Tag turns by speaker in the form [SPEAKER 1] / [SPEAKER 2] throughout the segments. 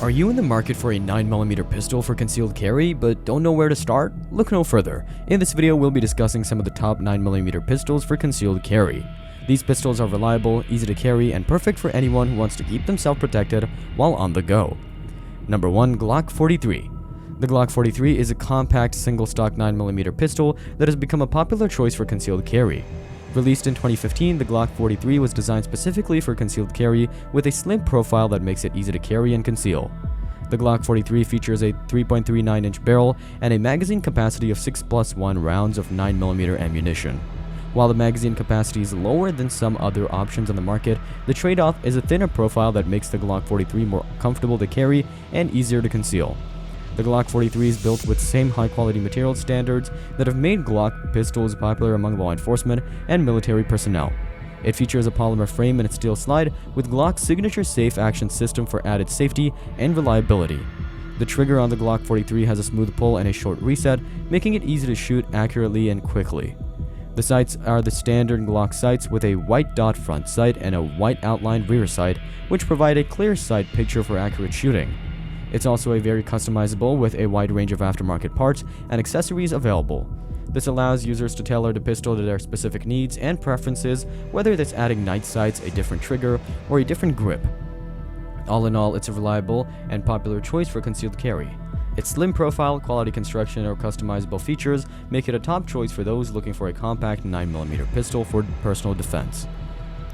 [SPEAKER 1] Are you in the market for a 9mm pistol for concealed carry but don't know where to start? Look no further. In this video, we'll be discussing some of the top 9mm pistols for concealed carry. These pistols are reliable, easy to carry, and perfect for anyone who wants to keep themselves protected while on the go. Number 1. Glock 43. The Glock 43 is a compact single-stock 9mm pistol that has become a popular choice for concealed carry. Released in 2015, the Glock 43 was designed specifically for concealed carry with a slim profile that makes it easy to carry and conceal. The Glock 43 features a 3.39-inch barrel and a magazine capacity of 6+1 rounds of 9mm ammunition. While the magazine capacity is lower than some other options on the market, the trade-off is a thinner profile that makes the Glock 43 more comfortable to carry and easier to conceal. The Glock 43 is built with same high-quality material standards that have made Glock pistols popular among law enforcement and military personnel. It features a polymer frame and a steel slide with Glock's signature safe action system for added safety and reliability. The trigger on the Glock 43 has a smooth pull and a short reset, making it easy to shoot accurately and quickly. The sights are the standard Glock sights with a white dot front sight and a white outlined rear sight, which provide a clear sight picture for accurate shooting. It's also a very customizable with a wide range of aftermarket parts and accessories available. This allows users to tailor the pistol to their specific needs and preferences, whether that's adding night sights, a different trigger, or a different grip. All in all, it's a reliable and popular choice for concealed carry. Its slim profile, quality construction, or customizable features make it a top choice for those looking for a compact 9mm pistol for personal defense.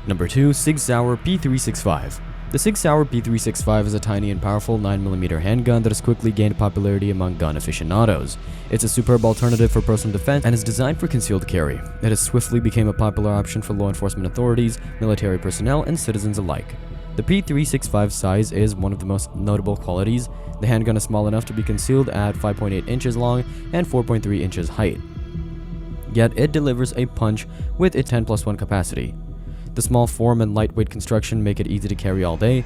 [SPEAKER 1] Number 2. Sig Sauer P365. The Sig Sauer P365 is a tiny and powerful 9mm handgun that has quickly gained popularity among gun aficionados. It's a superb alternative for personal defense and is designed for concealed carry. It has swiftly become a popular option for law enforcement authorities, military personnel, and citizens alike. The P365 size is one of the most notable qualities. The handgun is small enough to be concealed at 5.8 inches long and 4.3 inches height. Yet it delivers a punch with a 10+1 capacity. The small form and lightweight construction make it easy to carry all day.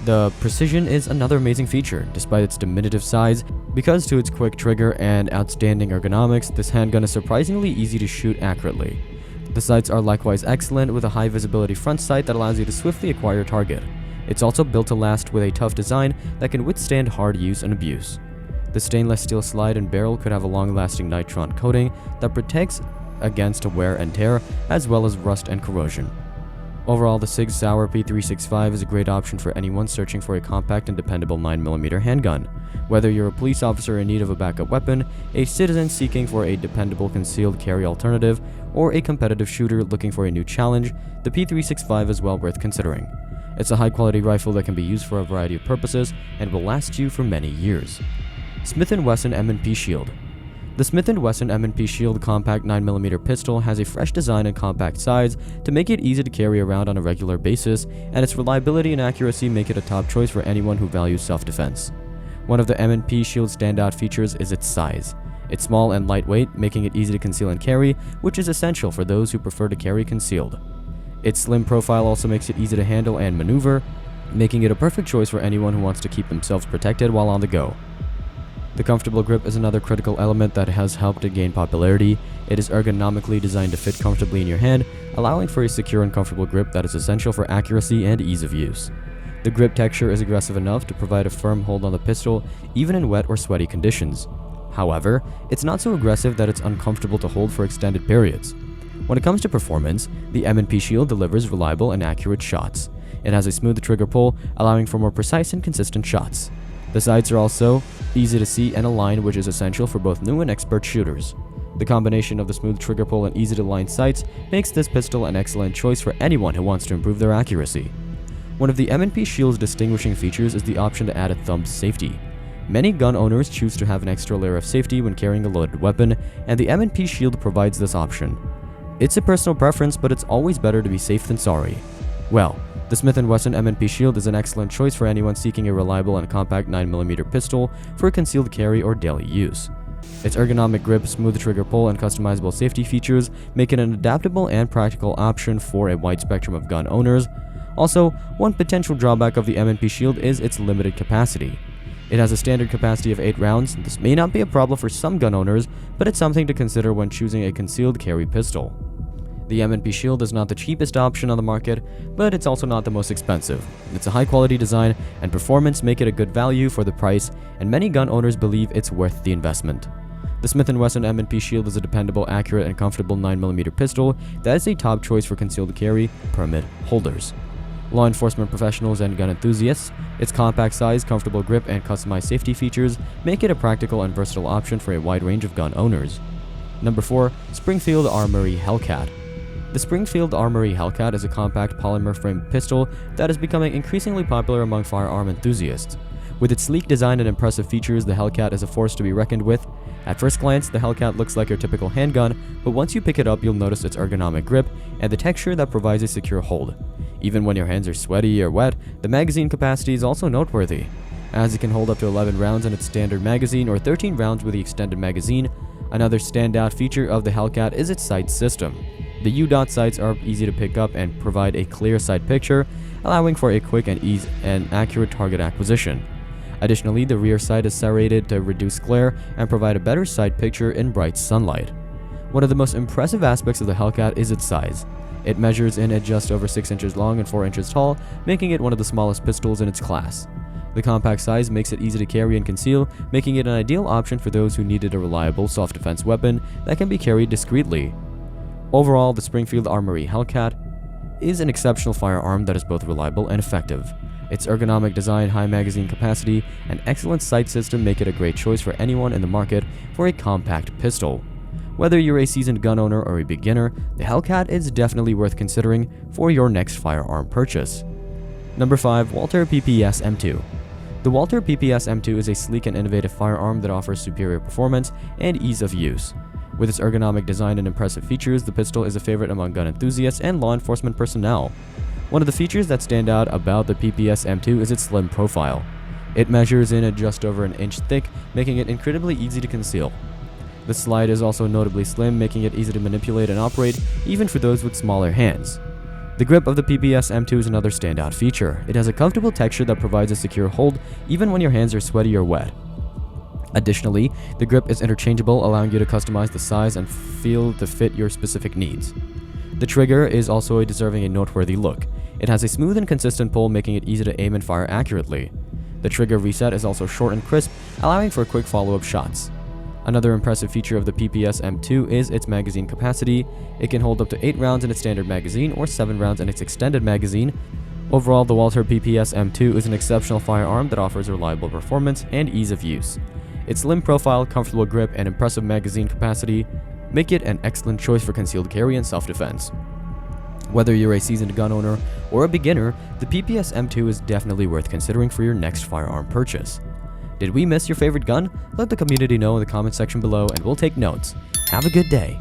[SPEAKER 1] The precision is another amazing feature, despite its diminutive size. Because to its quick trigger and outstanding ergonomics, this handgun is surprisingly easy to shoot accurately. The sights are likewise excellent, with a high visibility front sight that allows you to swiftly acquire your target. It's also built to last with a tough design that can withstand hard use and abuse. The stainless steel slide and barrel could have a long-lasting nitron coating that protects against wear and tear, as well as rust and corrosion. Overall, the Sig Sauer P365 is a great option for anyone searching for a compact and dependable 9mm handgun. Whether you're a police officer in need of a backup weapon, a citizen seeking for a dependable concealed carry alternative, or a competitive shooter looking for a new challenge, the P365 is well worth considering. It's a high-quality rifle that can be used for a variety of purposes and will last you for many years. Smith & Wesson M&P Shield. The Smith & Wesson M&P Shield compact 9mm pistol has a fresh design and compact size to make it easy to carry around on a regular basis, and its reliability and accuracy make it a top choice for anyone who values self-defense. One of the M&P Shield's standout features is its size. It's small and lightweight, making it easy to conceal and carry, which is essential for those who prefer to carry concealed. Its slim profile also makes it easy to handle and maneuver, making it a perfect choice for anyone who wants to keep themselves protected while on the go. The comfortable grip is another critical element that has helped it gain popularity. It is ergonomically designed to fit comfortably in your hand, allowing for a secure and comfortable grip that is essential for accuracy and ease of use. The grip texture is aggressive enough to provide a firm hold on the pistol, even in wet or sweaty conditions. However, it's not so aggressive that it's uncomfortable to hold for extended periods. When it comes to performance, the M&P Shield delivers reliable and accurate shots. It has a smooth trigger pull, allowing for more precise and consistent shots. The sights are also easy to see and align, which is essential for both new and expert shooters. The combination of the smooth trigger pull and easy-to-align sights makes this pistol an excellent choice for anyone who wants to improve their accuracy. One of the M&P Shield's distinguishing features is the option to add a thumb safety. Many gun owners choose to have an extra layer of safety when carrying a loaded weapon, and the M&P Shield provides this option. It's a personal preference, but it's always better to be safe than sorry. Well, the Smith & Wesson M&P Shield is an excellent choice for anyone seeking a reliable and compact 9mm pistol for concealed carry or daily use. Its ergonomic grip, smooth trigger pull, and customizable safety features make it an adaptable and practical option for a wide spectrum of gun owners. Also, one potential drawback of the M&P Shield is its limited capacity. It has a standard capacity of 8 rounds. This may not be a problem for some gun owners, but it's something to consider when choosing a concealed carry pistol. The M&P Shield is not the cheapest option on the market, but it's also not the most expensive. It's a high-quality design, and performance make it a good value for the price, and many gun owners believe it's worth the investment. The Smith & Wesson M&P Shield is a dependable, accurate, and comfortable 9mm pistol that is a top choice for concealed carry permit holders. Law enforcement professionals and gun enthusiasts, its compact size, comfortable grip, and customized safety features make it a practical and versatile option for a wide range of gun owners. Number 4. Springfield Armory Hellcat. The Springfield Armory Hellcat is a compact polymer-framed pistol that is becoming increasingly popular among firearm enthusiasts. With its sleek design and impressive features, the Hellcat is a force to be reckoned with. At first glance, the Hellcat looks like your typical handgun, but once you pick it up, you'll notice its ergonomic grip and the texture that provides a secure hold. Even when your hands are sweaty or wet, the magazine capacity is also noteworthy, as it can hold up to 11 rounds in its standard magazine or 13 rounds with the extended magazine. Another standout feature of the Hellcat is its sight system. The U-dot sights are easy to pick up and provide a clear sight picture, allowing for a quick and accurate target acquisition. Additionally, the rear sight is serrated to reduce glare and provide a better sight picture in bright sunlight. One of the most impressive aspects of the Hellcat is its size. It measures in at just over 6 inches long and 4 inches tall, making it one of the smallest pistols in its class. The compact size makes it easy to carry and conceal, making it an ideal option for those who needed a reliable self-defense weapon that can be carried discreetly. Overall, the Springfield Armory Hellcat is an exceptional firearm that is both reliable and effective. Its ergonomic design, high magazine capacity, and excellent sight system make it a great choice for anyone in the market for a compact pistol. Whether you're a seasoned gun owner or a beginner, the Hellcat is definitely worth considering for your next firearm purchase. Number 5. Walther PPS M2. The Walther PPS M2 is a sleek and innovative firearm that offers superior performance and ease of use. With its ergonomic design and impressive features, the pistol is a favorite among gun enthusiasts and law enforcement personnel. One of the features that stand out about the PPS M2 is its slim profile. It measures in at just over an inch thick, making it incredibly easy to conceal. The slide is also notably slim, making it easy to manipulate and operate, even for those with smaller hands. The grip of the PPS M2 is another standout feature. It has a comfortable texture that provides a secure hold, even when your hands are sweaty or wet. Additionally, the grip is interchangeable, allowing you to customize the size and feel to fit your specific needs. The trigger is also deserving a noteworthy look. It has a smooth and consistent pull, making it easy to aim and fire accurately. The trigger reset is also short and crisp, allowing for quick follow-up shots. Another impressive feature of the PPS M2 is its magazine capacity. It can hold up to 8 rounds in its standard magazine or 7 rounds in its extended magazine. Overall, the Walther PPS M2 is an exceptional firearm that offers reliable performance and ease of use. Its slim profile, comfortable grip, and impressive magazine capacity make it an excellent choice for concealed carry and self-defense. Whether you're a seasoned gun owner or a beginner, the PPS M2 is definitely worth considering for your next firearm purchase. Did we miss your favorite gun? Let the community know in the comment section below and we'll take notes. Have a good day.